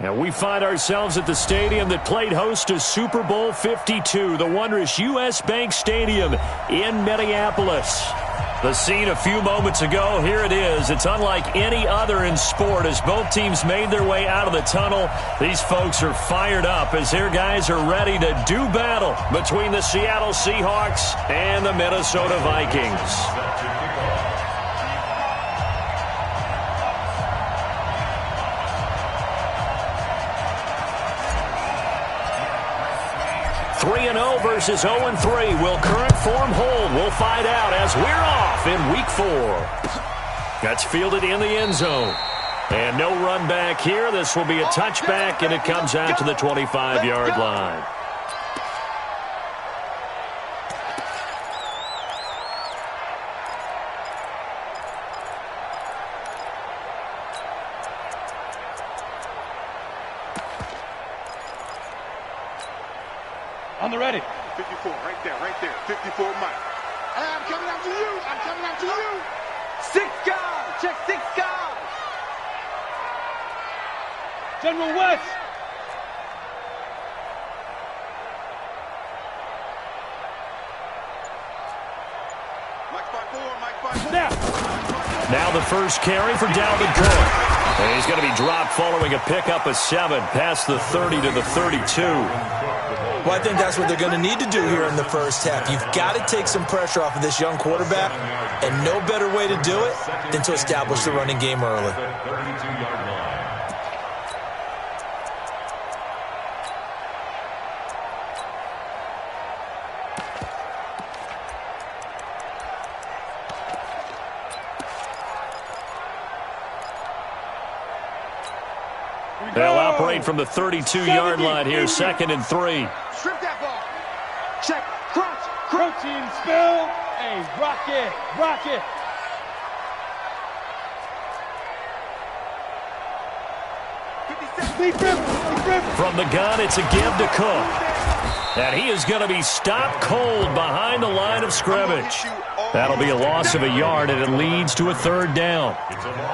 And we find ourselves at the stadium that played host to Super Bowl 52, the wondrous U.S. Bank Stadium in Minneapolis. The scene a few moments ago, here it is. It's unlike any other in sport as both teams made their way out of the tunnel. These folks are fired up as their guys are ready to do battle between the Seattle Seahawks and the Minnesota Vikings. 3-0 versus 0-3. Will current form hold? We'll find out as we're off in Week 4. That's fielded in the end zone. And no run back here. This will be a touchback, and it comes out to the 25-yard line. On the ready. 54, right there, 54 Mike. Hey, I'm coming after you. 6 guys. Check 6 guys. General West. Mike 5-4. Snap. Now the first carry for Dalvin Cook. And he's going to be dropped following a pickup of 7 past the 30 to the 32. Well, I think that's what they're going to need to do here in the first half. You've got to take some pressure off of this young quarterback, and no better way to do it than to establish the running game early. They'll operate from the 32-yard line here, 2nd and 3. Strip that ball. Check. Crunch. Protein spill. Hey, rock it. From the gun, it's a give to Cook. And he is going to be stopped cold behind the line of scrimmage. That'll be a loss of a yard, and it leads to a 3rd down.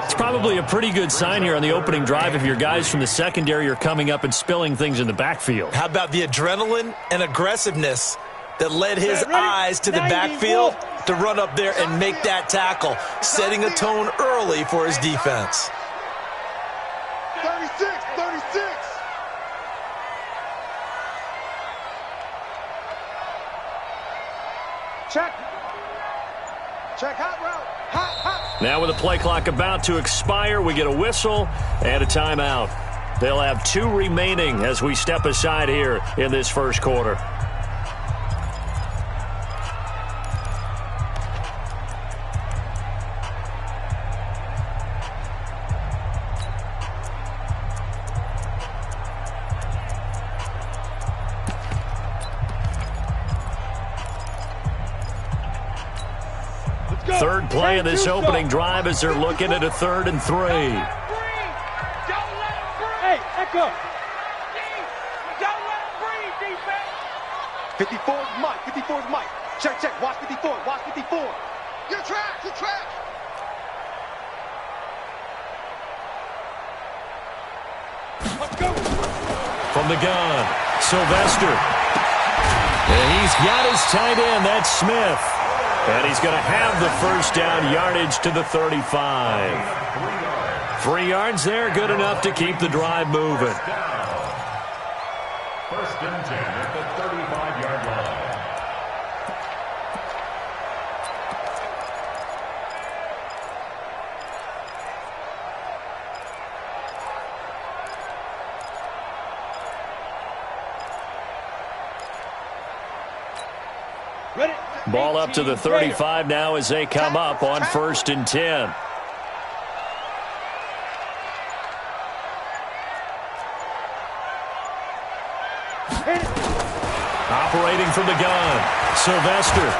It's probably a pretty good sign here on the opening drive if your guys from the secondary are coming up and spilling things in the backfield. How about the adrenaline and aggressiveness that led his eyes to the backfield to run up there and make that tackle, setting a tone early for his defense. 36. Check hot route. Hot. Now with the play clock about to expire, we get a whistle and a timeout. They'll have 2 remaining as we step aside here in this first quarter. Third play of this opening drive as they're looking at a 3rd and 3. Hey, Echo. Don't let him breathe, defense. 54's Mike. Check. Watch 54. You're trapped. Let's go. From the gun, Sylvester. And he's got his tight end, that's Smith. And he's going to have the first down yardage to the 35. 3 yards there, good enough to keep the drive moving. 1st and 10 at the 35-yard line. Ready. Ball up to the 35 now as they come up on 1st and 10. Operating from the gun, Sylvester.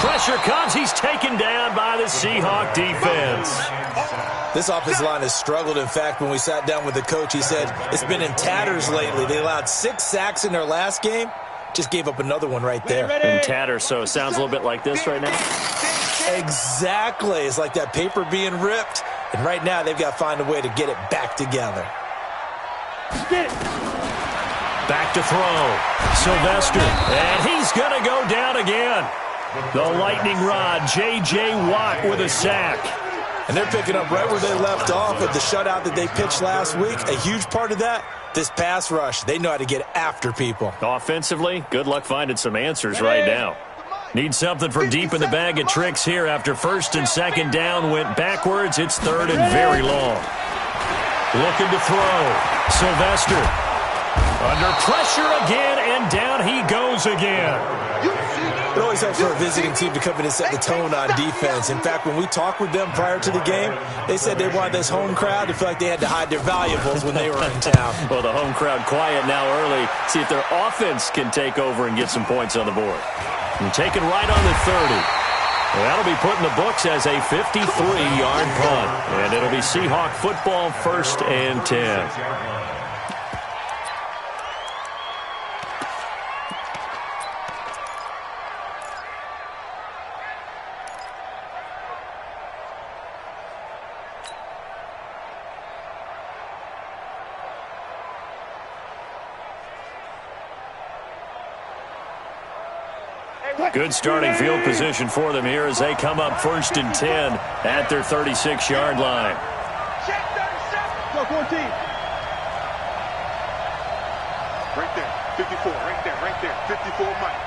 Pressure comes. He's taken down by the Seahawk defense. This offensive line has struggled. In fact, when we sat down with the coach, he said it's been in tatters lately. They allowed 6 sacks in their last game. Just gave up another one right there. In tatters, so it sounds a little bit like this right now. Exactly. It's like that paper being ripped. And right now, they've got to find a way to get it back together. Back to throw. Sylvester. And he's going to go down again. The lightning rod, J.J. Watt with a sack. And they're picking up right where they left off with the shutout that they pitched last week. A huge part of that, this pass rush. They know how to get after people. Offensively, good luck finding some answers right now. Need something from deep in the bag of tricks here after first and second down went backwards. It's third and very long. Looking to throw. Sylvester. Under pressure again, and down he goes again. It always helps for a visiting team to come in and set the tone on defense. In fact, when we talked with them prior to the game, they said they wanted this home crowd to feel like they had to hide their valuables when they were in town. Well, the home crowd quiet now early. See if their offense can take over and get some points on the board. And taken right on the 30. Well, that'll be put in the books as a 53-yard punt. And it'll be Seahawk football, 1st and 10. Good starting field position for them here as they come up 1st and 10 at their 36-yard line. Go 14. Right there, 54, right there, 54 Mike.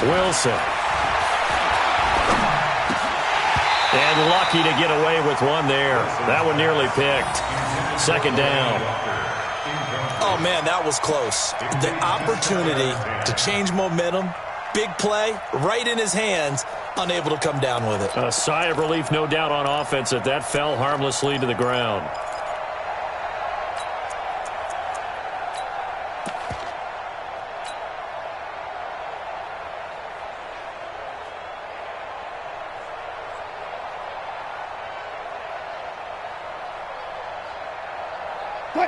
Wilson. And lucky to get away with one there. That one nearly picked. 2nd down. Oh, man, that was close. The opportunity to change momentum, big play, right in his hands, unable to come down with it. A sigh of relief, no doubt, on offense that fell harmlessly to the ground.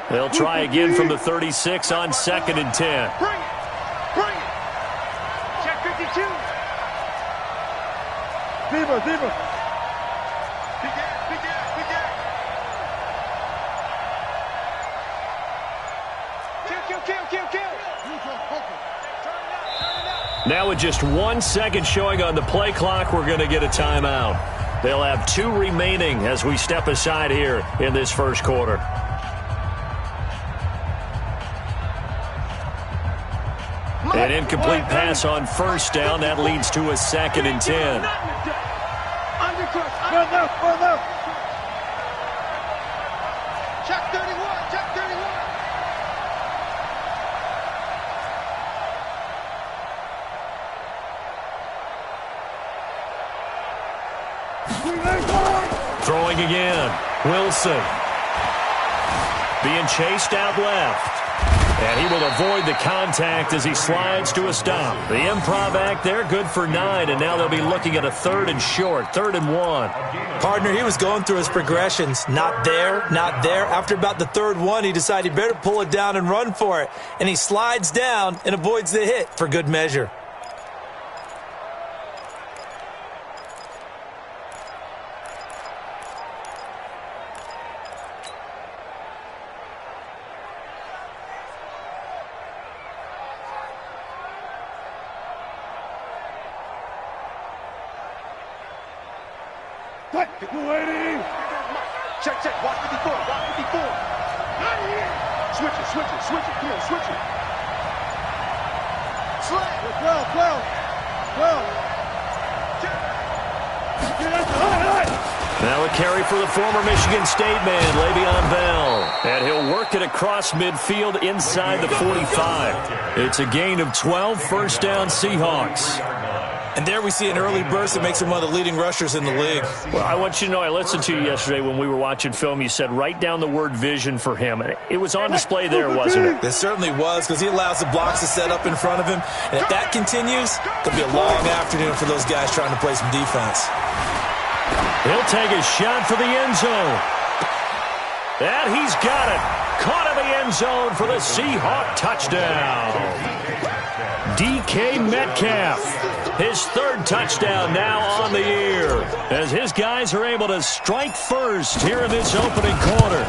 They'll try again from the 36 on 2nd and 10. Bring it. Bring it. Check 52. Zebra. Big ass, big ass, big ass. Kill. Now with just 1 second showing on the play clock, we're going to get a timeout. They'll have 2 remaining as we step aside here in this first quarter. An incomplete pass on 1st down. That leads to a 2nd and 10. Run up. Check 31. Check 31. Throwing again. Wilson. Being chased out left. And he will avoid the contact as he slides to a stop. The improv act there, good for 9, and now they'll be looking at a 3rd and short, 3rd and 1. Partner, he was going through his progressions. Not there. After about the 3rd one, he decided he better pull it down and run for it. And he slides down and avoids the hit for good measure. Check. Watch 54. Switch it. Come on, switch it. Slap. 12. Now a carry for the former Michigan State man, Le'Veon Bell. And he'll work it across midfield inside the 45. It's a gain of 12, 1st down Seahawks. And there we see an early burst that makes him one of the leading rushers in the league. Well, I want you to know, I listened to you yesterday when we were watching film. You said write down the word vision for him. It was on display there, wasn't it? It certainly was, because he allows the blocks to set up in front of him. And if that continues, it'll be a long afternoon for those guys trying to play some defense. He'll take a shot for the end zone. And he's got it. Caught in the end zone for the Seahawk touchdown. DK Metcalf, his 3rd touchdown now on the year, as his guys are able to strike first here in this opening quarter.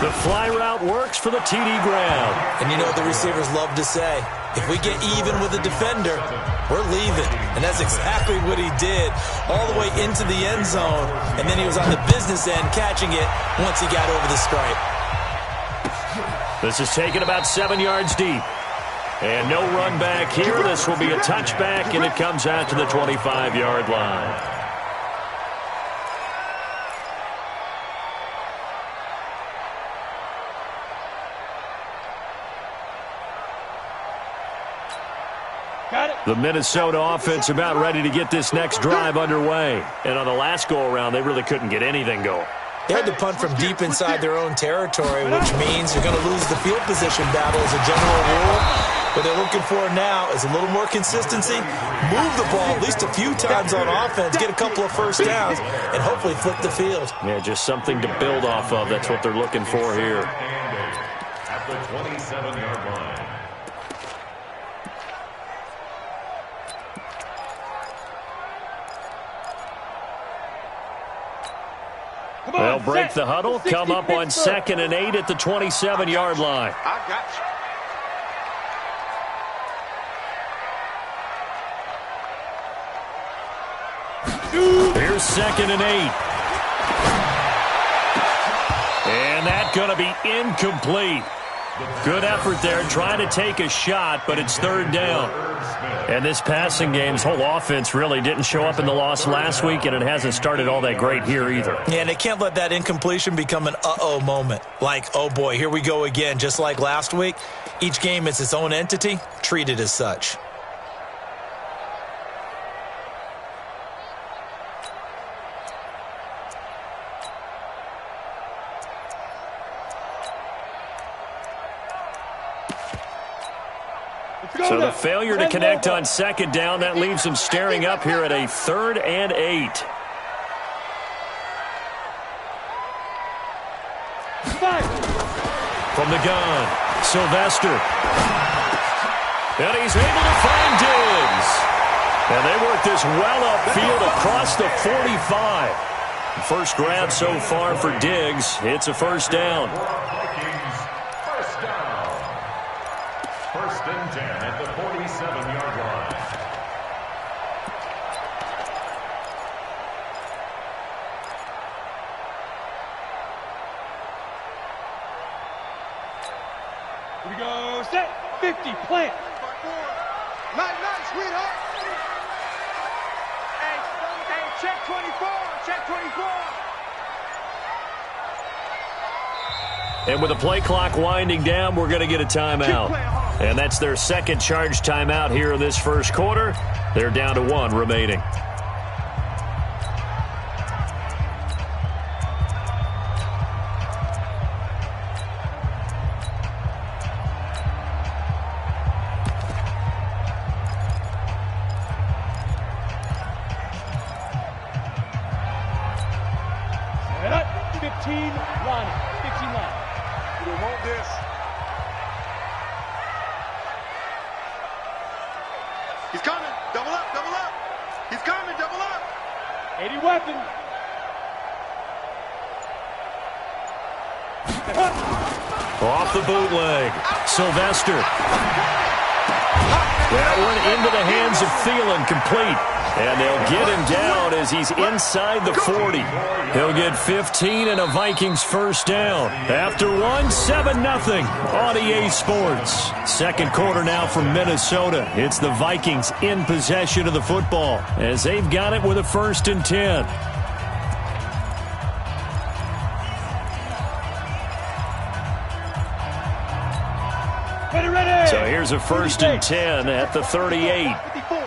The fly route works for the TD grab. And you know what the receivers love to say? If we get even with the defender, we're leaving. And that's exactly what he did, all the way into the end zone. And then he was on the business end catching it once he got over the stripe. This is taken about 7 yards deep. And no run back here. This will be a touchback, and it comes out to the 25-yard line. The Minnesota offense about ready to get this next drive underway. And on the last go-around, they really couldn't get anything going. They had to punt from deep inside their own territory, which means you're going to lose the field position battle as a general rule. What they're looking for now is a little more consistency, move the ball at least a few times on offense, get a couple of first downs, and hopefully flip the field. Yeah, just something to build off of. That's what they're looking for here. At the 27-yard line. They'll break the huddle, come up on 2nd and 8 at the 27-yard line. I got you. Here's 2nd and 8. And that's going to be incomplete. Good effort there, trying to take a shot, but it's 3rd down. And this passing game's whole offense really didn't show up in the loss last week, and it hasn't started all that great here either. Yeah, and they can't let that incompletion become an uh-oh moment. Like, oh boy, here we go again, just like last week. Each game is its own entity, treated as such. So the failure to connect on 2nd down, that leaves them staring up here at a 3rd and 8. From the gun, Sylvester. And he's able to find Diggs. And they work this well upfield across the 45. First grab so far for Diggs. It's a first down. First down. 1st and 10 at the 47-yard line. Here we go. Set. 50. Plant. Night, sweetheart. Hey, check 24. Check 24. And with the play clock winding down, we're going to get a timeout. And that's their second charge timeout here in this first quarter. They're down to 1 remaining. Set up. 15 line. 15 line. You don't want this. He's coming. Double up, double up. He's coming, double up. 80 weapon. Off the bootleg. Sylvester. That one into the hands of Thielen, complete. And they'll get him down as he's inside the 40. He'll get 15 and a Vikings first down. After 7-0 on EA Sports. Second quarter now from Minnesota. It's the Vikings in possession of the football as they've got it with a 1st and 10. Ready. So here's a 1st and 10 at the 38. 54.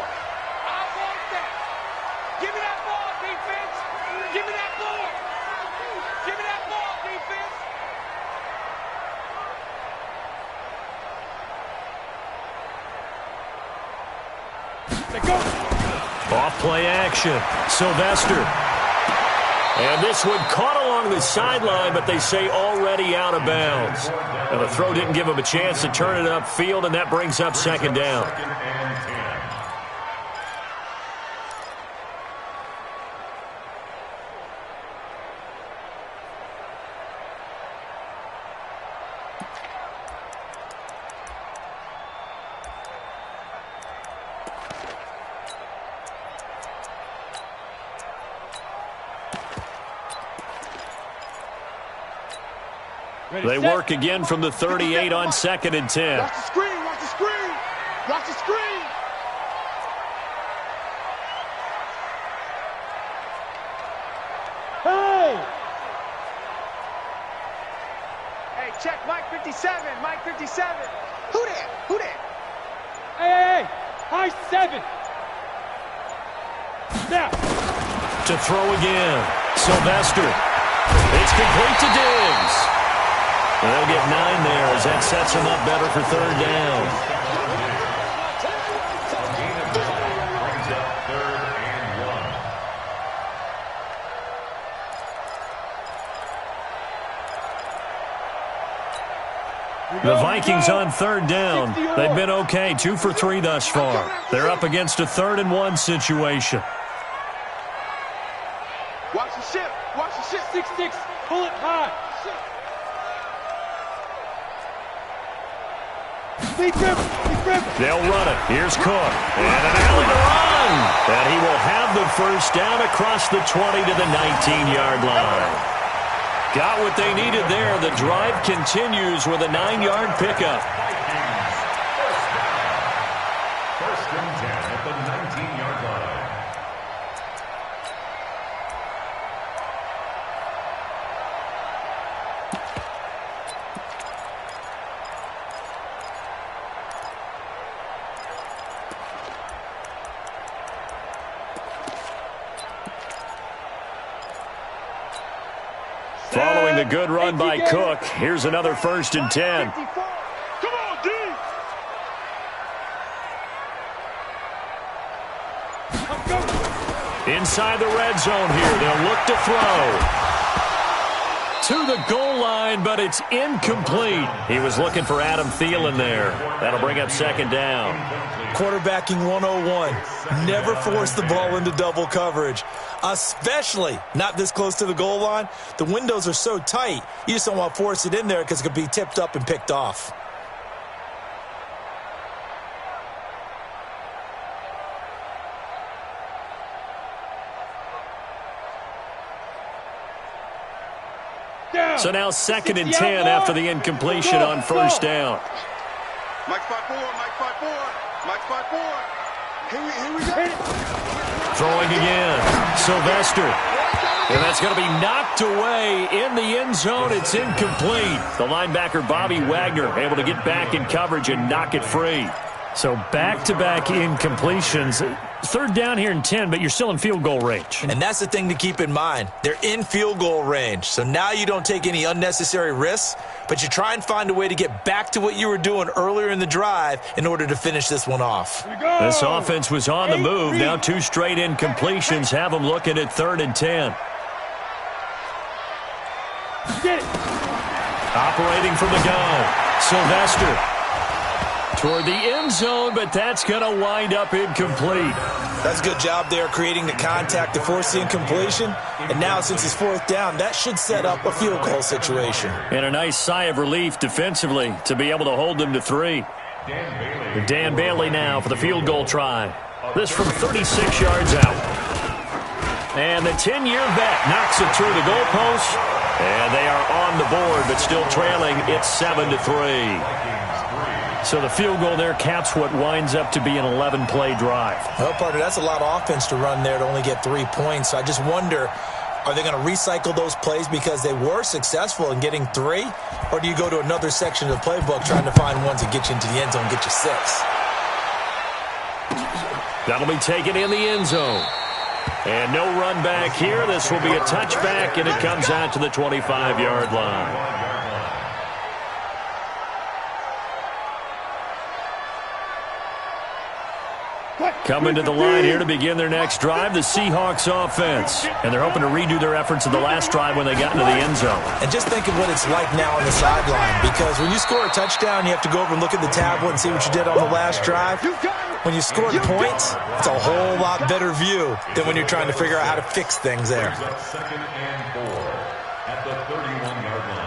Off play action. Sylvester. And this one caught along the sideline, but they say already out of bounds. And the throw didn't give him a chance to turn it upfield, and that brings up 2nd down. They work again from the 38 on 2nd and 10. Watch the screen, watch the screen. Watch the screen. Hey! Hey, check Mike 57. Mike 57. Who that? Who that? Hey! High 7! Now! To throw again. Sylvester. It's complete to Diggs. They'll get 9 there as that sets them up better for 3rd down. Brings up 3rd and 1. The Vikings on 3rd down. They've been okay, 2 for 3 thus far. They're up against a 3rd and 1 situation. Watch the ship. Watch the ship. 6-6. Pull it high. Lead river. They'll run it. Here's Cook. And an alley to run. And he will have the 1st down across the 20 to the 19-yard line. Got what they needed there. The drive continues with a 9-yard pickup. Vikings, 1st and 10 at the 19-yard line. Following the good run by Cook, here's another 1st and 10. Come on, D. Inside the red zone here, they'll look to throw. To the goal line, but it's incomplete. He was looking for Adam Thielen there. That'll bring up 2nd down. Quarterbacking 101. Never force the ball into double coverage, especially not this close to the goal line. The windows are so tight, you just don't want to force it in there because it could be tipped up and picked off. So now 2nd and 10 after the incompletion on 1st down. Mike 5-4, Mike 5-4, Mike 5-4. Here we go. Throwing again. Sylvester. And that's going to be knocked away in the end zone. It's incomplete. The linebacker, Bobby Wagner, able to get back in coverage and knock it free. So back-to-back incompletions. 3rd down here and 10, but you're still in field goal range. And that's the thing to keep in mind. They're in field goal range. So now you don't take any unnecessary risks, but you try and find a way to get back to what you were doing earlier in the drive in order to finish this one off. This offense was on the move. Now 2 straight incompletions have them looking at 3rd and 10. Get it. Operating from the gun. Sylvester. Toward the end zone, but that's going to wind up incomplete. That's a good job there creating the contact to force the incompletion. And now since it's 4th down, that should set up a field goal situation. And a nice sigh of relief defensively to be able to hold them to 3. Dan Bailey now for the field goal try. This from 36 yards out. And the 10-year vet knocks it through the goalpost. And they are on the board, but still trailing. It's 7-3. So the field goal there caps what winds up to be an 11-play drive. Well, partner, that's a lot of offense to run there to only get 3 points. So I just wonder, are they going to recycle those plays because they were successful in getting 3? Or do you go to another section of the playbook trying to find ones that get you into the end zone and get you 6? That'll be taken in the end zone. And no run back here. This will be a touchback, and it comes out to the 25-yard line. Coming to the line here to begin their next drive, the Seahawks offense. And they're hoping to redo their efforts of the last drive when they got into the end zone. And just think of what it's like now on the sideline, because when you score a touchdown, you have to go over and look at the tablet and see what you did on the last drive. When you score the points, it's a whole lot better view than when you're trying to figure out how to fix things there. 2nd and 4 at the 31-yard line.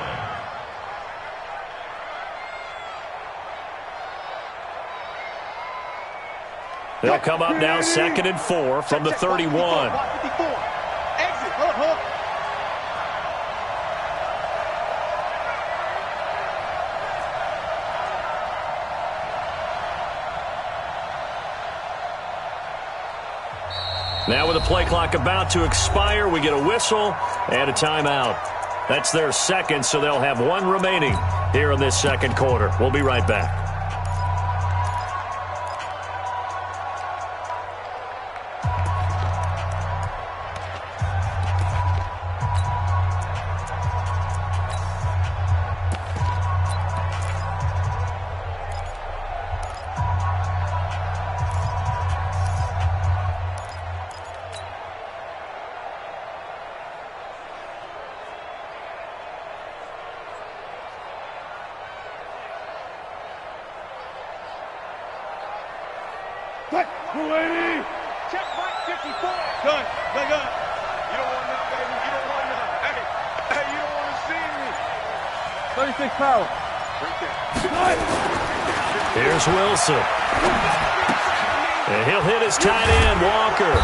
They'll come up now 2nd and 4 from the 31. Exit. Now with the play clock about to expire, we get a whistle and a timeout. That's their second, so they'll have one remaining here in this second quarter. We'll be right back. Check Mike 54. Gun. You don't want none, baby. You don't want none. Hey, you don't want to see me. 36 power. Here's Wilson. And he'll hit his tight end, Walker.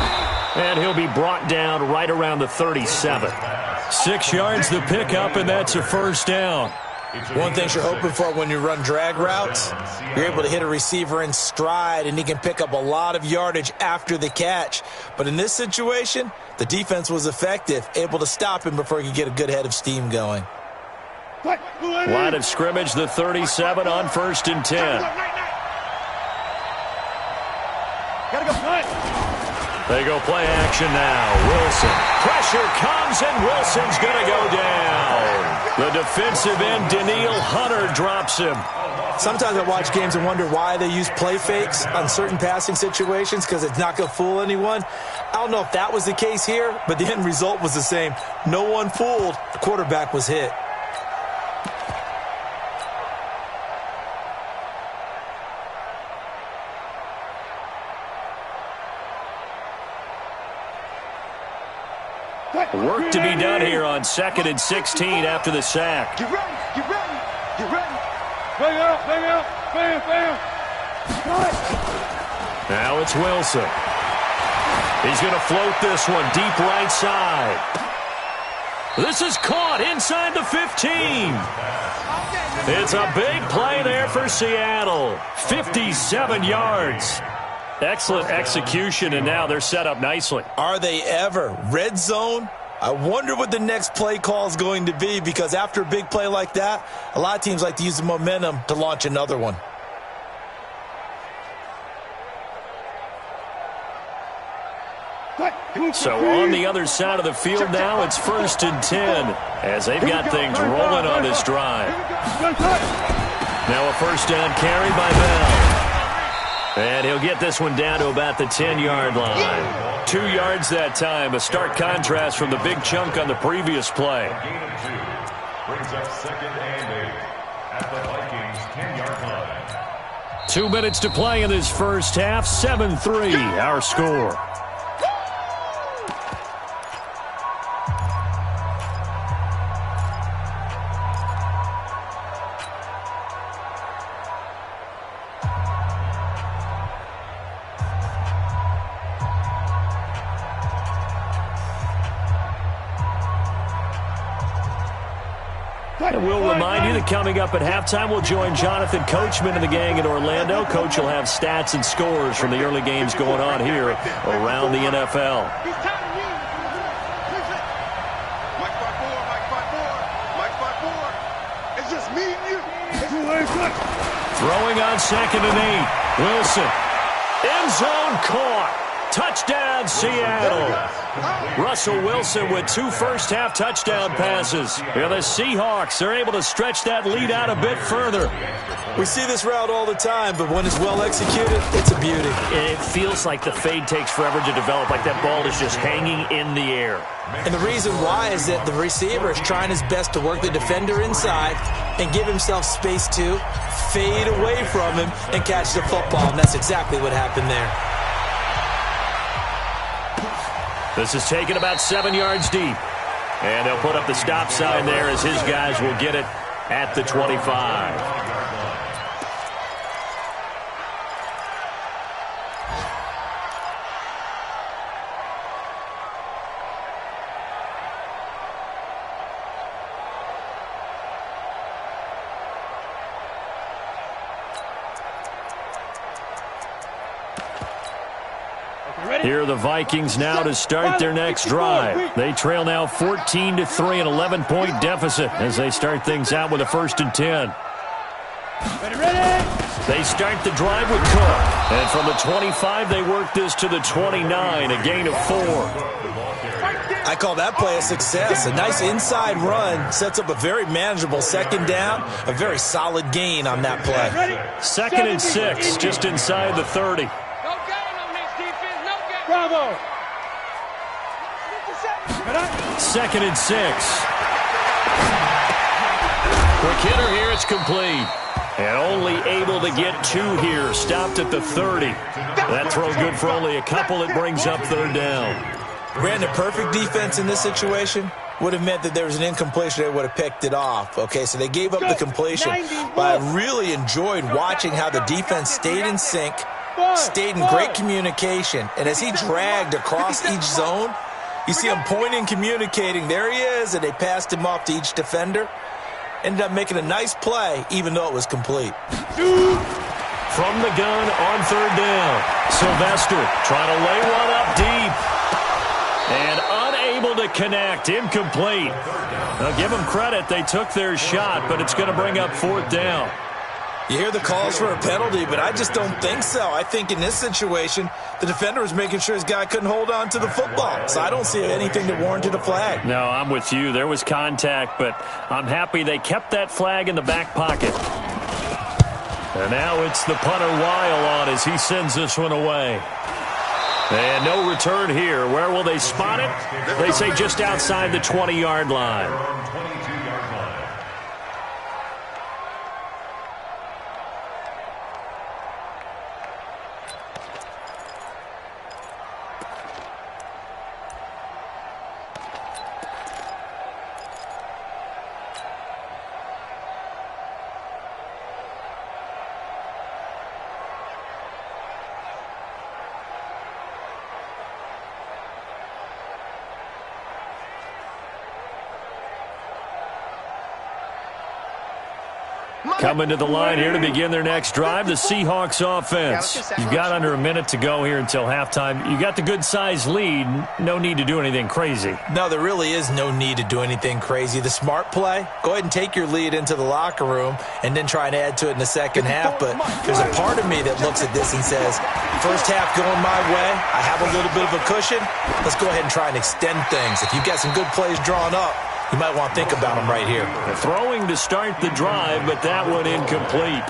And he'll be brought down right around the 37. 6 yards the pickup, and that's a first down. One thing you're hoping for when you run drag routes, you're able to hit a receiver in stride, and he can pick up a lot of yardage after the catch. But in this situation, the defense was effective, able to stop him before he could get a good head of steam going. Line of scrimmage, the 37 on 1st and 10. They go play action now. Wilson. Pressure comes, and Wilson's going to go down. The defensive end, Daniil Hunter, drops him. Sometimes I watch games and wonder why they use play fakes on certain passing situations, because it's not going to fool anyone. I don't know if that was the case here, but the end result was the same. No one fooled. The quarterback was hit. Work to be done here on 2nd and 16 after the sack. Get ready. Bang out. Bam. Now it's Wilson. He's going to float this one deep right side. This is caught inside the 15. It's a big play there for Seattle. 57 yards. Excellent execution, and now they're set up nicely. Are they ever? Red zone? I wonder what the next play call is going to be, because after a big play like that, a lot of teams like to use the momentum to launch another one. So on the other side of the field now, it's 1st and 10 as they've got things rolling on this drive. Now a first down carry by Bell. And he'll get this one down to about the 10-yard line. 2 yards that time, a stark contrast from the big chunk on the previous play. Gain of 2 brings up 2nd and 8 at the Vikings 10-yard line. 2 minutes to play in this first half. 7-3 our score. And we'll remind you that coming up at halftime, we'll join Jonathan Coachman and the gang in Orlando. Coach will have stats and scores from the early games going on here around the NFL. Mike 5-4. It's just me and you. Throwing on 2nd and 8. Wilson. End zone caught. Touchdown, Seattle. Russell Wilson with 2 first-half touchdown passes. And the Seahawks are able to stretch that lead out a bit further. We see this route all the time, but when it's well executed, it's a beauty. It feels like the fade takes forever to develop, like that ball is just hanging in the air. And the reason why is that the receiver is trying his best to work the defender inside and give himself space to fade away from him and catch the football, and that's exactly what happened there. This is taken about 7 yards deep. And they'll put up the stop sign there as his guys will get it at the 25. Here are the Vikings now to start their next drive. They trail now 14-3, an 11-point deficit as they start things out with a 1st and 10. They start the drive with Cook. And from the 25, they work this to the 29, a gain of 4. I call that play a success. A nice inside run sets up a very manageable 2nd down, a very solid gain on that play. 2nd and 6, just inside the 30. No gain on this defense, no gain. Bravo. 2nd and 6. Quick hitter here, it's complete. And only able to get 2 here, stopped at the 30. That throw good for only a couple. It brings up 3rd down. Granted, perfect defense in this situation would have meant that there was an incompletion. They would have picked it off. Okay, so they gave up the completion. But I really enjoyed watching how the defense stayed in sync, stayed in great communication. And as he dragged across each zone, you see him pointing, communicating. There he is, and they passed him off to each defender. Ended up making a nice play, even though it was complete. From the gun on 3rd down. Sylvester trying to lay one up deep. And unable to connect. Incomplete. Now, give them credit. They took their shot, but it's going to bring up 4th down. You hear the calls for a penalty, but I just don't think so. I think in this situation, the defender was making sure his guy couldn't hold on to the football. So I don't see anything that warranted a flag. No, I'm with you. There was contact, but I'm happy they kept that flag in the back pocket. And now it's the punter Weil on as he sends this one away. And no return here. Where will they spot it? They say just outside the 20-yard line. Coming to the line here to begin their next drive, the Seahawks offense. You've got under a minute to go here until halftime. You got the good-sized lead. No need to do anything crazy. No, there really is no need to do anything crazy. The smart play, go ahead and take your lead into the locker room and then try and add to it in the 2nd half. But there's a part of me that looks at this and says, first half going my way, I have a little bit of a cushion. Let's go ahead and try and extend things. If you've got some good plays drawn up, you might want to think about them right here. Throwing to start the drive, but that one incomplete.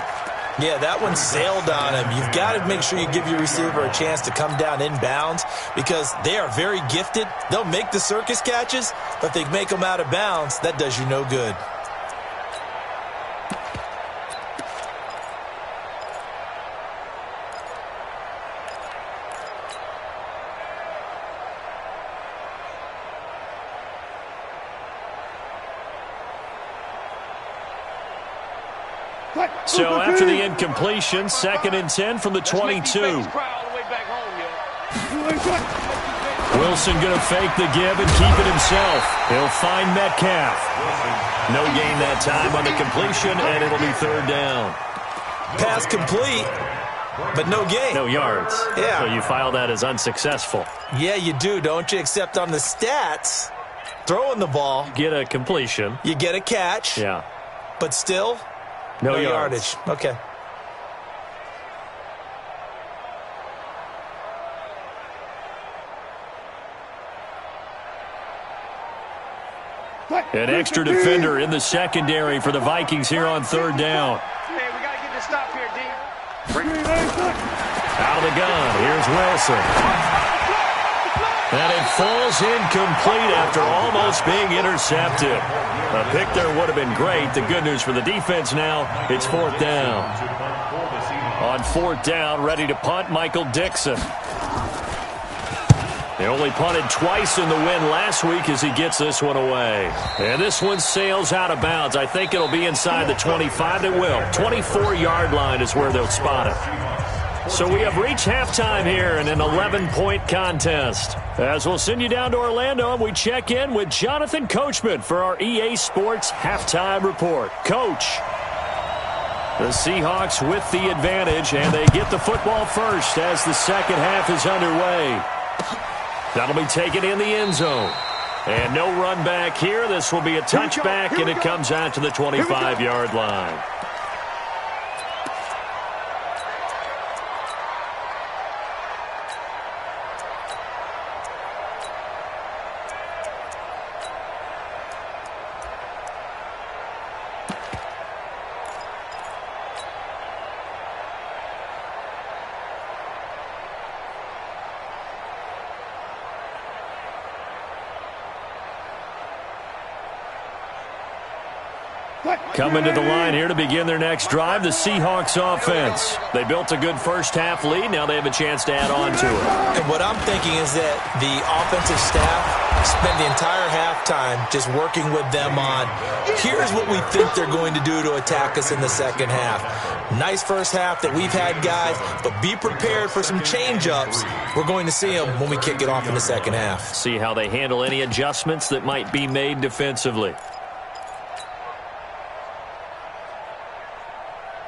Yeah, that one sailed on him. You've got to make sure you give your receiver a chance to come down inbounds because they are very gifted. They'll make the circus catches, but if they make them out of bounds, that does you no good. So after the incompletion, 2nd and 10 from the 22. Wilson going to fake the give and keep it himself. He'll find Metcalf. No gain that time on the completion, and it'll be 3rd down. Pass complete, but no gain. No yards. Yeah. So you file that as unsuccessful. Yeah, you do, don't you? Except on the stats, throwing the ball. Get a completion. You get a catch. Yeah. But still, no yardage. Okay. An extra defender in the secondary for the Vikings here on 3rd down. Man, we got to get the stop here, D. Out of the gun. Here's Wilson. And it falls incomplete after almost being intercepted. A pick there would have been great. The good news for the defense now, it's 4th down. On 4th down, ready to punt, Michael Dixon. They only punted twice in the win last week as he gets this one away. And this one sails out of bounds. I think it'll be inside the 25. It will. 24-yard line is where they'll spot it. So we have reached halftime here in an 11-point contest. As we'll send you down to Orlando, and we check in with Jonathan Coachman for our EA Sports Halftime Report. Coach, the Seahawks with the advantage, and they get the football first as the second half is underway. That'll be taken in the end zone. And no run back here. This will be a touchback, and it comes out to the 25-yard line. Coming to the line here to begin their next drive, the Seahawks offense. They built a good first-half lead. Now they have a chance to add on to it. And what I'm thinking is that the offensive staff spent the entire halftime just working with them on, here's what we think they're going to do to attack us in the second half. Nice first half that we've had, guys, but be prepared for some change-ups. We're going to see them when we kick it off in the second half. See how they handle any adjustments that might be made defensively.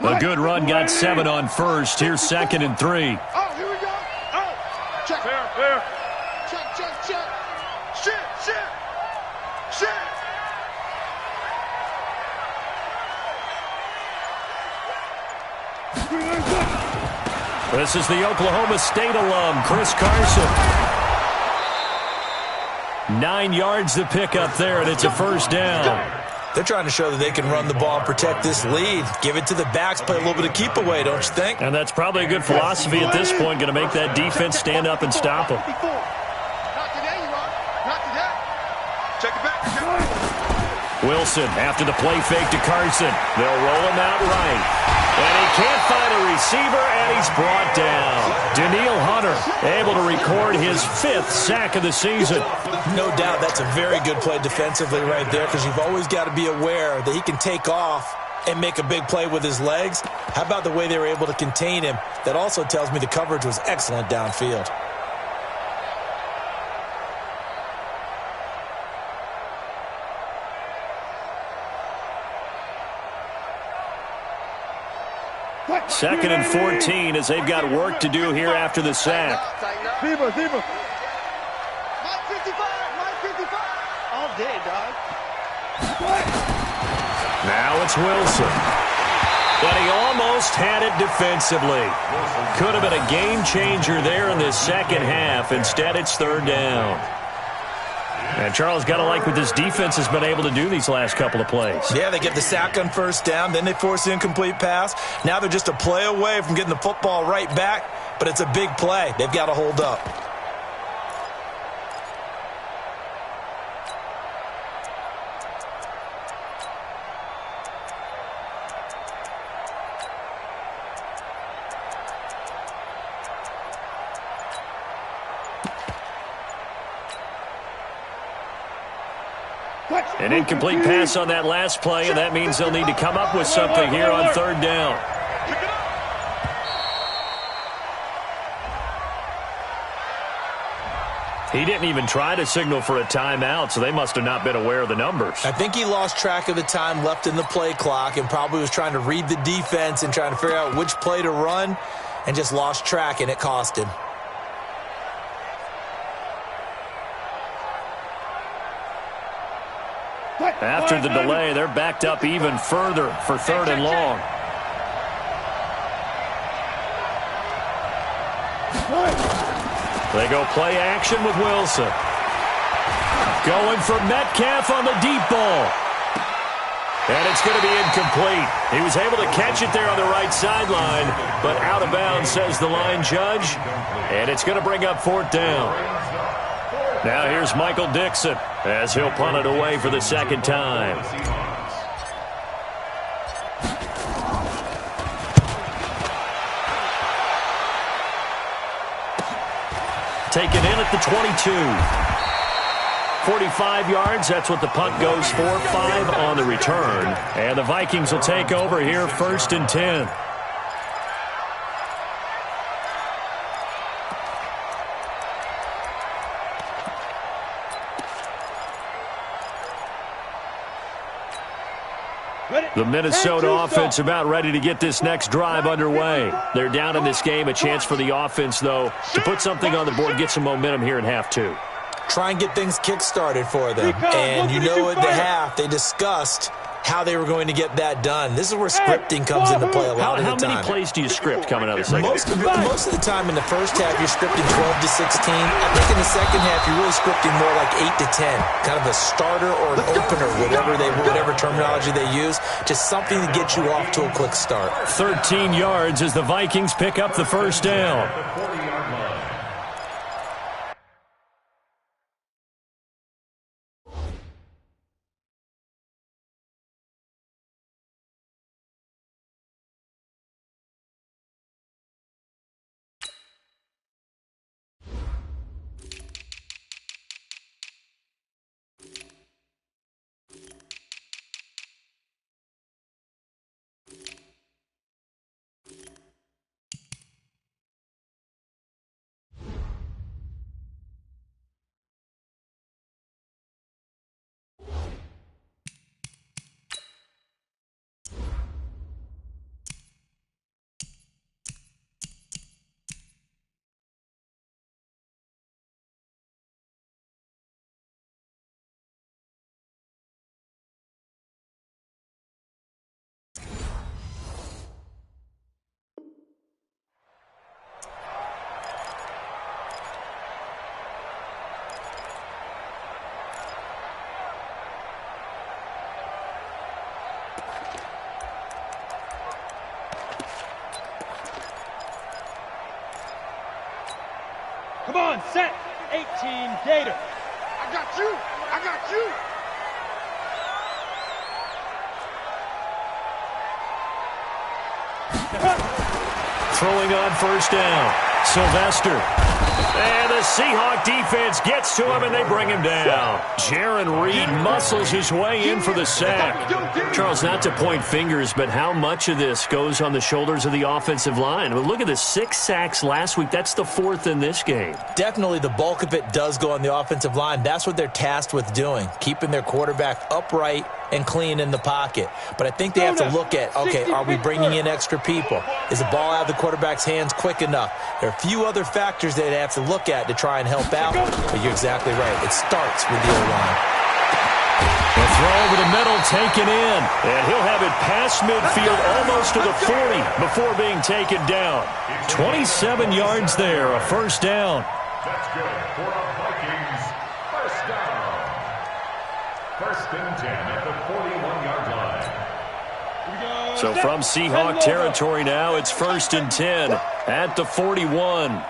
A good run got 7 on first. Here's 2nd and 3. Oh, here we go. Oh, check. Fair. Check. Shit. This is the Oklahoma State alum, Chris Carson. 9 yards to pick up there, and it's a first down. They're trying to show that they can run the ball and protect this lead. Give it to the backs, play a little bit of keep away, don't you think? And that's probably a good philosophy at this point, going to make that defense stand up and stop them. Not today, you are. Not today. Check it back. Wilson after the play fake to Carson. They'll roll him out right. And he can't find a receiver, and he's brought down. Daniil Hunter able to record his 5th sack of the season. No doubt that's a very good play defensively right there, because you've always got to be aware that he can take off and make a big play with his legs. How about the way they were able to contain him? That also tells me the coverage was excellent downfield. Second and 14 as they've got work to do here after the sack. Zebra. Mike 55. All day, dog. Now it's Wilson. But he almost had it defensively. Could have been a game changer there in this second half. Instead, it's 3rd down. And Charles, got to like what this defense has been able to do these last couple of plays. Yeah, they get the sack on first down, then they force the incomplete pass. Now they're just a play away from getting the football right back, but it's a big play. They've got to hold up. An incomplete pass on that last play, and that means they'll need to come up with something here on 3rd down. He didn't even try to signal for a timeout, so they must have not been aware of the numbers. I think he lost track of the time left in the play clock and probably was trying to read the defense and trying to figure out which play to run and just lost track, and it cost him. After the delay, they're backed up even further for 3rd and long. They go play action with Wilson. Going for Metcalf on the deep ball. And it's going to be incomplete. He was able to catch it there on the right sideline, but out of bounds, says the line judge. And it's going to bring up 4th down. Now here's Michael Dixon as he'll punt it away for the 2nd time. Taken in at the 22. 45 yards, that's what the punt goes for. 5 on the return. And the Vikings will take over here 1st and 10. The Minnesota offense about ready to get this next drive underway. They're down in this game. A chance for the offense, though, to put something on the board, get some momentum here in half two. Try and get things kick-started for them. And you know at the half, they discussed how they were going to get that done. This is where scripting comes into play a lot of the time. How many plays do you script coming out of the second half? Most of the time in the first half, you're scripting 12 to 16. I think in the second half, you're really scripting more like 8 to 10. Kind of a starter or an opener, whatever terminology they use. Just something to get you off to a quick start. 13 yards as the Vikings pick up the first down. Come on, set. 18, Gator. I got you. I got you. Throwing on first down. Sylvester. And the Seahawk defense gets to him, and they bring him down. Jaron Reed muscles his way in for the sack. Charles, not to point fingers, but how much of this goes on the shoulders of the offensive line? I mean, look at the 6 sacks last week. That's the 4th in this game. Definitely the bulk of it does go on the offensive line. That's what they're tasked with doing, keeping their quarterback upright and clean in the pocket. But I think they have to look at, okay, are we bringing in extra people? Is the ball out of the quarterback's hands quick enough? There are a few other factors they have to look at to try and help out, but you're exactly right. It starts with the O-line. The throw over the middle taken in, and he'll have it past midfield almost to the 40 before being taken down. 27 yards there, a first down. That's good for a Vikings first down. First and 10 at the 41-yard line. So from Seahawk territory now, it's first and 10 at the 41.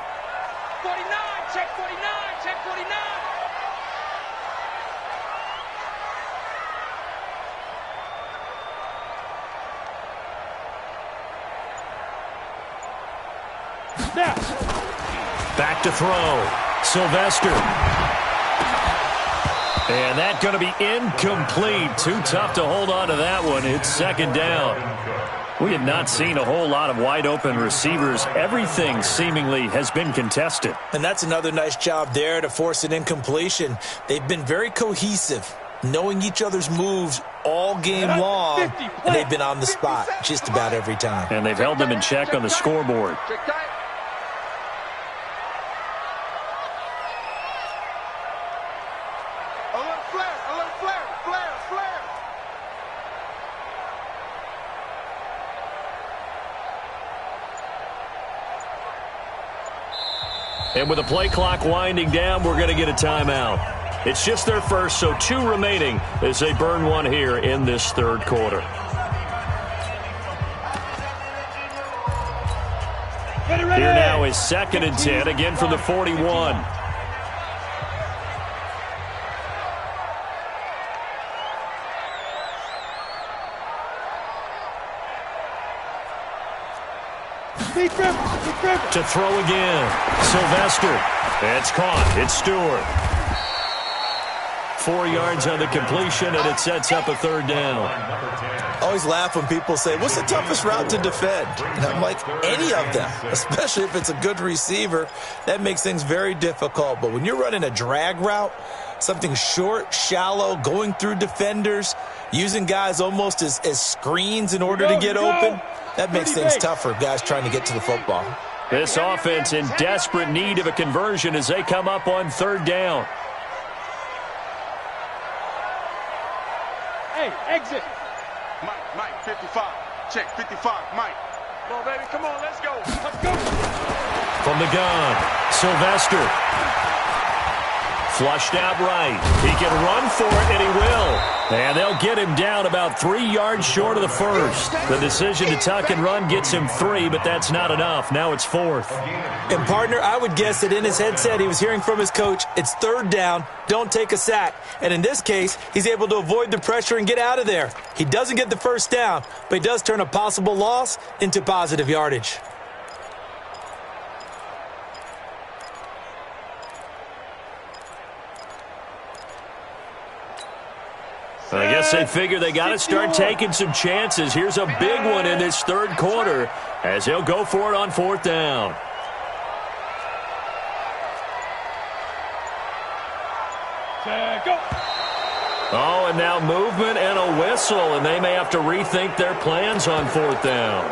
Back to throw. Sylvester. And that's going to be incomplete. Too tough to hold on to that one. It's second down. We have not seen a whole lot of wide open receivers. Everything seemingly has been contested. And that's another nice job there to force an incompletion. They've been very cohesive, knowing each other's moves all game long, and they've been on the spot just about every time. And they've held them in check on the scoreboard. And with the play clock winding down, we're going to get a timeout. It's just their first, so 2 remaining as they burn one here in this third quarter. Here now is second and 10, again from the 41. To throw again. Sylvester. It's caught. It's Stewart. 4 yards on the completion, and it sets up a third down. I always laugh when people say, what's the toughest route to defend? And I'm like, any of them, especially if it's a good receiver. That makes things very difficult. But when you're running a drag route, Something short, shallow, going through defenders, using guys almost as screens in order to get open. That makes things tough for guys trying to get to the football. This offense in desperate need of a conversion as they come up on third down. Hey, exit. Mike, 55. Check, 55, Mike. Come on, baby, come on, let's go. Let's go. From the gun, Sylvester. Flushed out right. He can run for it, and he will. And they'll get him down about 3 yards short of the first. The decision to tuck and run gets him 3, but that's not enough. Now it's 4th. And, partner, I would guess that in his headset he was hearing from his coach, it's third down, don't take a sack. And in this case, he's able to avoid the pressure and get out of there. He doesn't get the first down, but he does turn a possible loss into positive yardage. I guess they figure they got to start taking some chances. Here's a big one in this third quarter as they'll go for it on 4th down. Go. Oh, and now movement and a whistle, and they may have to rethink their plans on 4th down.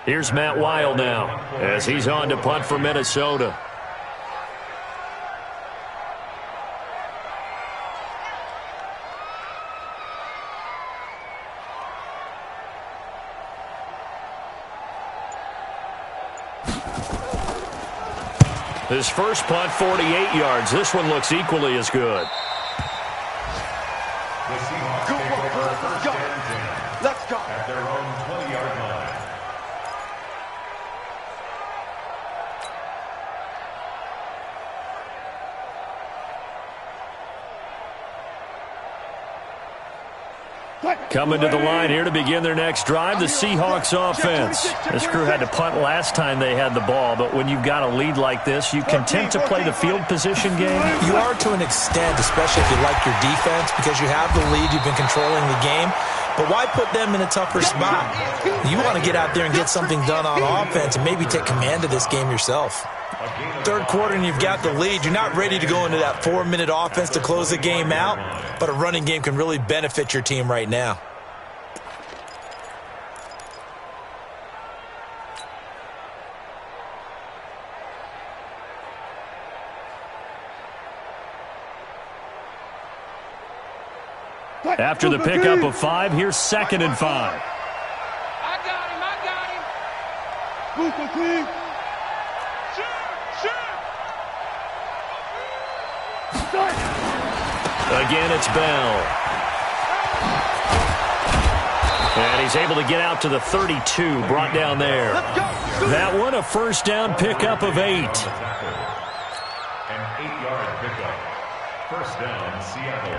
Here's Matt Weil now as he's on to punt for Minnesota. His first punt, 48 yards. This one looks equally as good. The Seahawks take over first and 10. Let's go. At their own 20-yard line. Coming to the line here to begin their next drive, the Seahawks offense. This crew had to punt last time they had the ball, but when you've got a lead like this, you content to play the field position game? You are to an extent, especially if you like your defense, because you have the lead, you've been controlling the game. But why put them in a tougher spot? You want to get out there and get something done on offense and maybe take command of this game yourself. Third quarter and you've got the lead. You're not ready to go into that 4-minute offense to close the game out, but a running game can really benefit your team right now. After the pickup of 5, here's 2nd and 5. I got him. Move quickly. Again, it's Bell. And he's able to get out to the 32, brought down there. That one, a first down pickup of 8. An 8-yard pickup. First down, Seattle.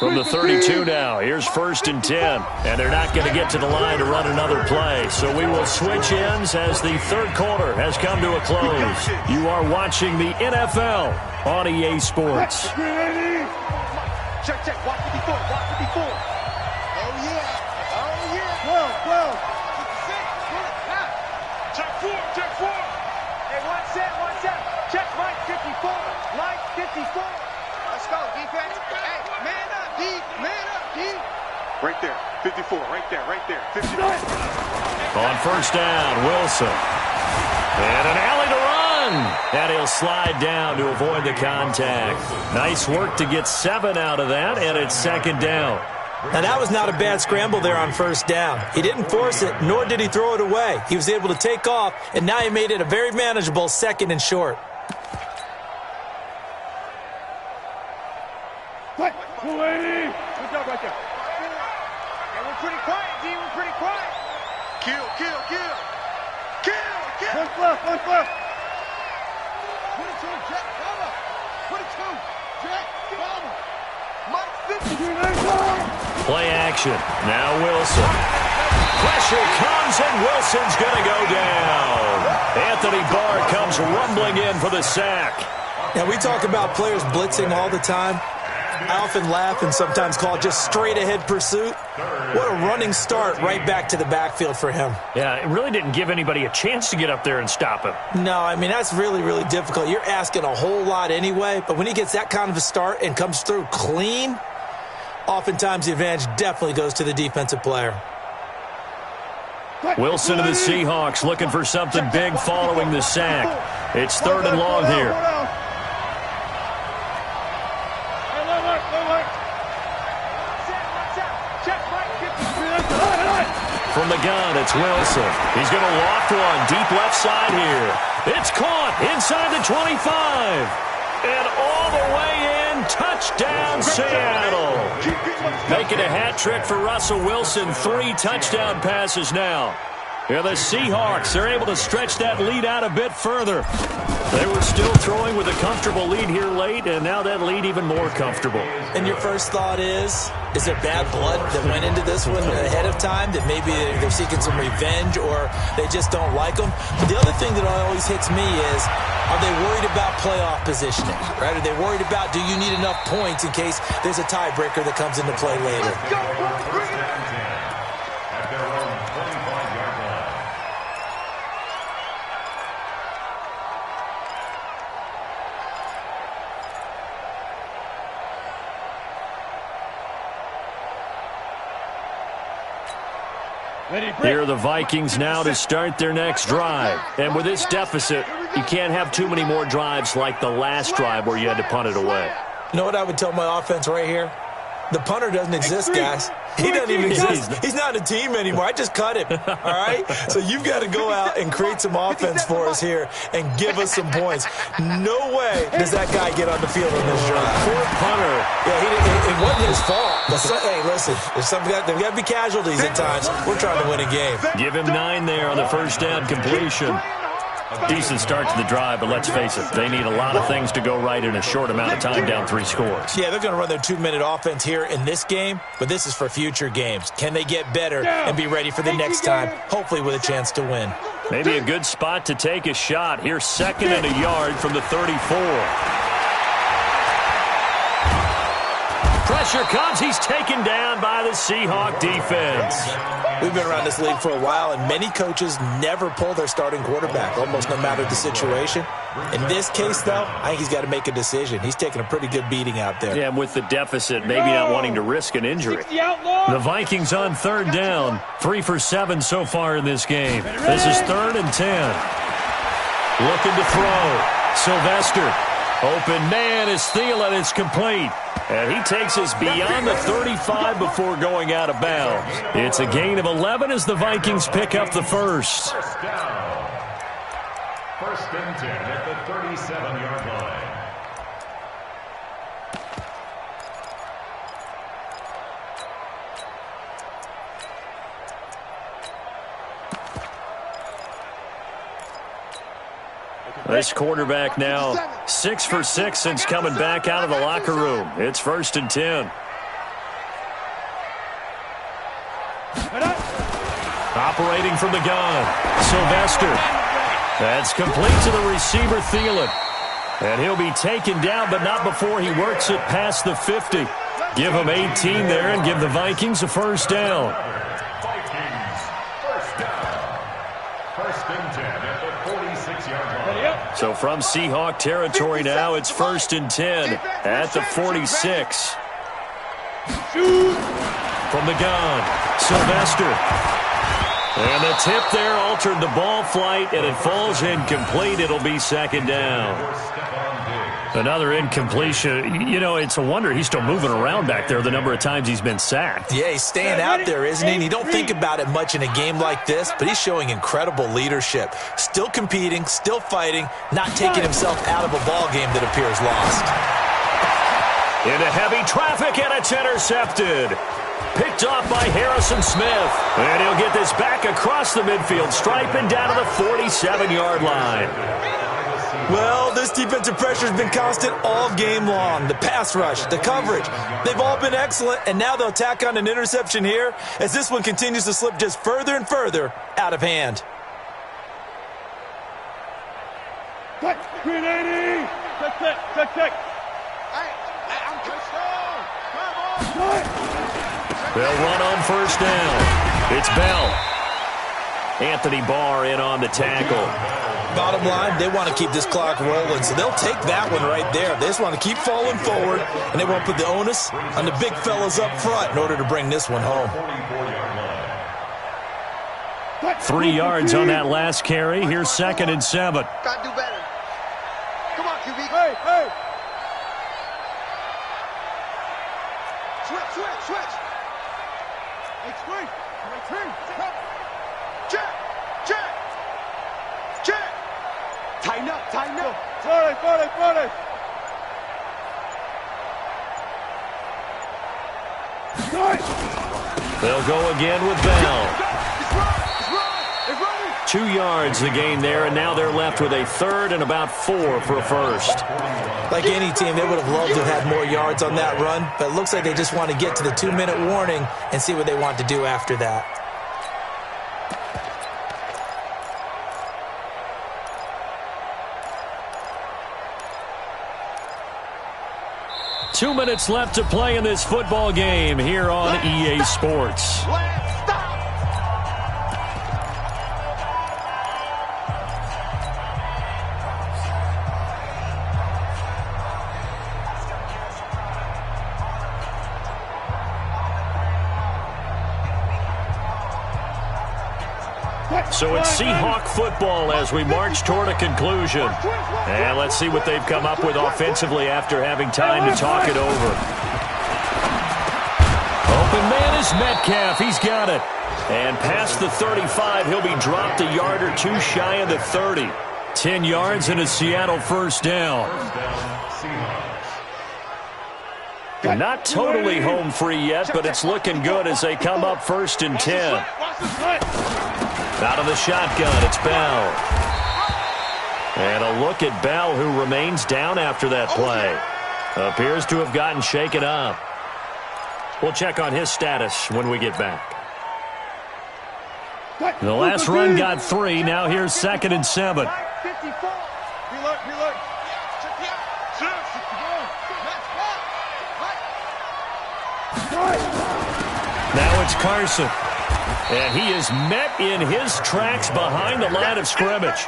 From the 32 now, here's 1st and 10. And they're not going to get to the line to run another play. So we will switch ends as the third quarter has come to a close. You are watching the NFL on EA Sports. Check, watch 54, watch 54. Oh, yeah. 12. Check 4. Hey, one set. Check Mike 54. Mike 54. Let's go, defense. Hey, man up, D. Right there, 54, right there, 54. On first down, Wilson. And an alley to run. And he'll slide down to avoid the contact. Nice work to get 7 out of that, and it's 2nd down. Now, that was not a bad scramble there on first down. He didn't force it, nor did he throw it away. He was able to take off, and now he made it a very manageable 2nd and short. Good job right there. Yeah, we're pretty quiet, D. We're pretty quiet. Kill. One left. 22, Jack, cover. 22, Jack, cover. Mike Play action. Now Wilson. Pressure comes, and Wilson's going to go down. Anthony Barr comes rumbling in for the sack. Now, we talk about players blitzing all the time. I often laugh and sometimes call it just straight-ahead pursuit. What a running start right back to the backfield for him. Yeah, it really didn't give anybody a chance to get up there and stop him. No, I mean, that's really, really difficult. You're asking a whole lot anyway, but when he gets that kind of a start and comes through clean, oftentimes the advantage definitely goes to the defensive player. Wilson of the Seahawks looking for something big following the sack. It's 3rd and long here. From the gun, it's Wilson. He's going to loft one deep left side here. It's caught inside the 25. And all the way in, touchdown Seattle. Making a hat trick for Russell Wilson. 3 touchdown passes now. Yeah, the Seahawks, they're able to stretch that lead out a bit further. They were still throwing with a comfortable lead here late, and now that lead even more comfortable. And your first thought is there bad blood that went into this one ahead of time, that maybe they're seeking some revenge or they just don't like them? But the other thing that always hits me is, are they worried about playoff positioning? Right? Are they worried about, do you need enough points in case there's a tiebreaker that comes into play later? Here are the Vikings now to start their next drive. And with this deficit, you can't have too many more drives like the last drive where you had to punt it away. You know what I would tell my offense right here? The punter doesn't exist, guys. He doesn't even exist. He's not a team anymore. I just cut him, all right? So you've got to go out and create some offense for us here and give us some points. No way does that guy get on the field on this drive. Poor punter. Yeah, it wasn't his fault. Hey, listen, there's got to be casualties at times. We're trying to win a game. Give him 9 there on the first down completion. Decent start to the drive, but let's face it, they need a lot of things to go right in a short amount of time, down 3 scores. Yeah, they're going to run their 2-minute offense here in this game, but this is for future games. Can they get better and be ready for the next time, hopefully with a chance to win? Maybe a good spot to take a shot. Here's 2nd and a yard from the 34. Pressure comes. He's taken down by the Seahawk defense. We've been around this league for a while, and many coaches never pull their starting quarterback, almost no matter the situation. In this case, though, I think he's got to make a decision. He's taking a pretty good beating out there. Yeah, and with the deficit, maybe not wanting to risk an injury. The Vikings on 3rd down. 3 for 7 so far in this game. This is 3rd and 10. Looking to throw. Sylvester. Open man is Thielen. It's complete. And he takes us beyond the 35 before going out of bounds. It's a gain of 11 as the Vikings pick up the first. First down. 1st and 10 at the 37-yard line. This quarterback now 6 for 6 since coming back out of the locker room. It's 1st and 10. Operating from the gun, Sylvester. That's complete to the receiver, Thielen. And he'll be taken down, but not before he works it past the 50. Give him 18 there and give the Vikings a first down. Vikings, first down. 1st and 10 at the 46-yard line. So from Seahawk territory now, it's 1st and 10 at the 46. From the gun, Sylvester. And the tip there altered the ball flight, and it falls incomplete. It'll be 2nd down. Another incompletion. You know, it's a wonder he's still moving around back there the number of times he's been sacked. Yeah, he's staying out there, isn't he? And you don't think about it much in a game like this, but he's showing incredible leadership. Still competing, still fighting, not taking himself out of a ball game that appears lost. Into heavy traffic, and it's intercepted. Picked off by Harrison Smith. And he'll get this back across the midfield stripe and down to the 47-yard line. Well, this defensive pressure has been constant all game long. The pass rush, the coverage, they've all been excellent, and now they'll tack on an interception here as this one continues to slip just further and further out of hand. 380! Check. They'll run on first down. It's Bell. Anthony Barr in on the tackle. Bottom line, they want to keep this clock rolling, so they'll take that one right there. They just want to keep falling forward, and they won't put the onus on the big fellas up front in order to bring this one home. 3 yards on that last carry. Here's 2nd and 7. Gotta do better. Come on, QB. Hey! Switch. Hey, swing! Check. Tighten up. Forward! They'll go again with Bell. It's running. 2 yards the gain there, and now they're left with a 3rd and about 4 for a first. Like any team, they would have loved to have had more yards on that run, but it looks like they just want to get to the 2-minute warning and see what they want to do after that. Two minutes left to play in this football game here on EA Sports. So it's Seahawk football as we march toward a conclusion. And let's see what they've come up with offensively after having time to talk it over. Open man is Metcalf. He's got it. And past the 35, he'll be dropped a yard or two shy of the 30. 10 yards and a Seattle first down. Not totally home free yet, but it's looking good as they come up 1st and 10. Out of the shotgun, it's Bell. And a look at Bell, who remains down after that play. Appears to have gotten shaken up. We'll check on his status when we get back. The last run got 3. Now here's 2nd and 7. Now it's Carson. And he is met in his tracks behind the line of scrimmage.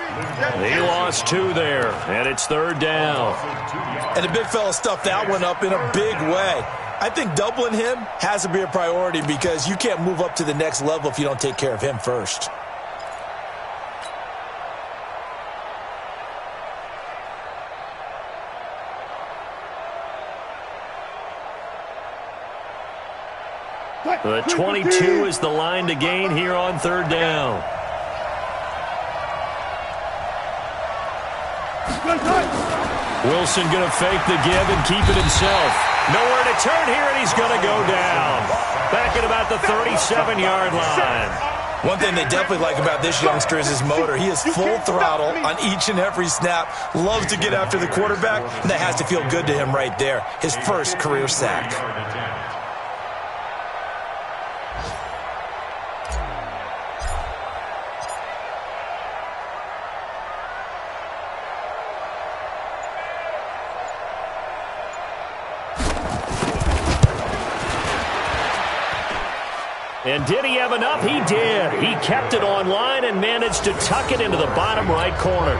He lost 2 there, and it's 3rd down. And the big fella stuffed that one up in a big way. I think doubling him has to be a priority because you can't move up to the next level if you don't take care of him first. The 22 is the line to gain here on 3rd down. Wilson going to fake the give and keep it himself. Nowhere to turn here, and he's going to go down. Back at about the 37-yard line. One thing they definitely like about this youngster is his motor. He is full throttle on each and every snap. Loves to get after the quarterback, and that has to feel good to him right there. His first career sack. And did he have enough? He did. He kept it on line and managed to tuck it into the bottom right corner.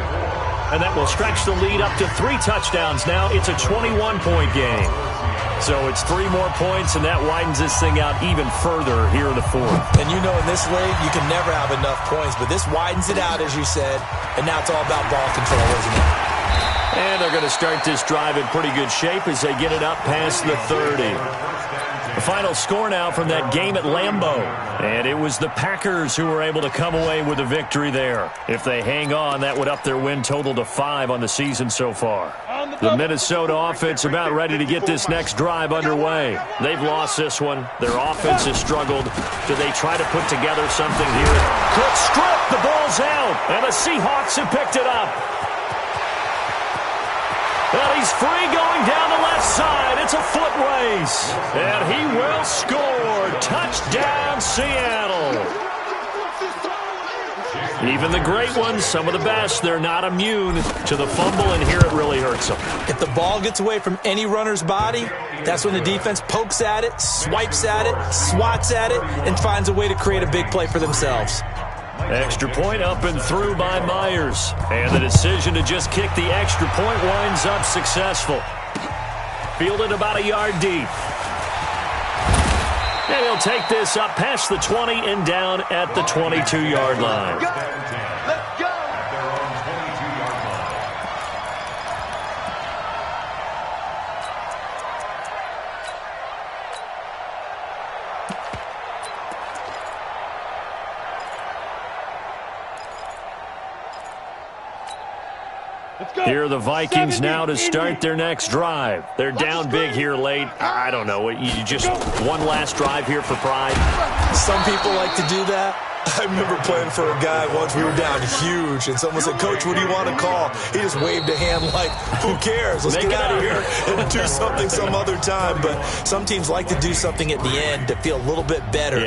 And that will stretch the lead up to 3 touchdowns now. It's a 21-point game. So it's 3 more points, and that widens this thing out even further here in the 4th. And you know in this league, you can never have enough points, but this widens it out, as you said, and now it's all about ball control, isn't it? And they're going to start this drive in pretty good shape as they get it up past the 30. The final score now from that game at Lambeau. And it was the Packers who were able to come away with a victory there. If they hang on, that would up their win total to 5 on the season so far. The Minnesota offense about ready to get this next drive underway. They've lost this one. Their offense has struggled. Do they try to put together something here? Quick strip. The ball's out. And the Seahawks have picked it up. And he's free going down the left side. It's a foot race. And he will score. Touchdown, Seattle. Even the great ones, some of the best, they're not immune to the fumble, and here it really hurts them. If the ball gets away from any runner's body, that's when the defense pokes at it, swipes at it, swats at it, and finds a way to create a big play for themselves. Extra point up and through by Myers. And the decision to just kick the extra point winds up successful. Fielded about a yard deep. And he'll take this up past the 20 and down at the 22-yard line. Let's go. At their own 22-yard line. Here are the Vikings now to start their next drive. They're down big here late. I don't know. You just one last drive here for pride. Some people like to do that. I remember playing for a guy once. We were down huge, and someone said, "Coach, what do you want to call?" He just waved a hand like, "Who cares? Let's get out of here and do something some other time." But some teams like to do something at the end to feel a little bit better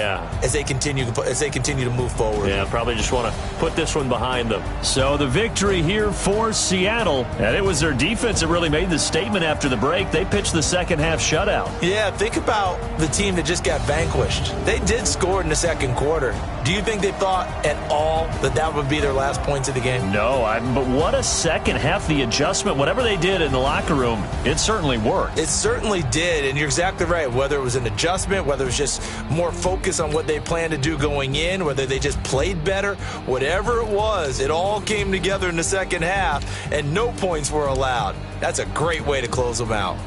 as they continue to move forward. Yeah, probably just want to put this one behind them. So the victory here for Seattle, and it was their defense that really made the statement after the break. They pitched the second half shutout. Yeah, think about the team that just got vanquished. They did score in the second quarter. Do you think they thought at all that would be their last points of the game? No, but what a second half. The adjustment, whatever they did in the locker room, it certainly worked. It certainly did, and you're exactly right. Whether it was an adjustment, whether it was just more focus on what they planned to do going in, whether they just played better, whatever it was, it all came together in the second half, and no points were allowed. That's a great way to close them out.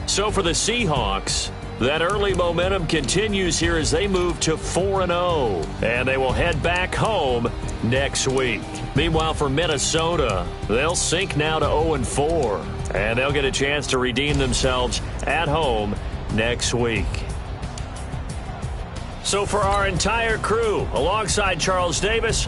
So for the Seahawks, that early momentum continues here as they move to 4-0, and they will head back home next week. Meanwhile, for Minnesota, they'll sink now to 0-4, and they'll get a chance to redeem themselves at home next week. So for our entire crew, alongside Charles Davis,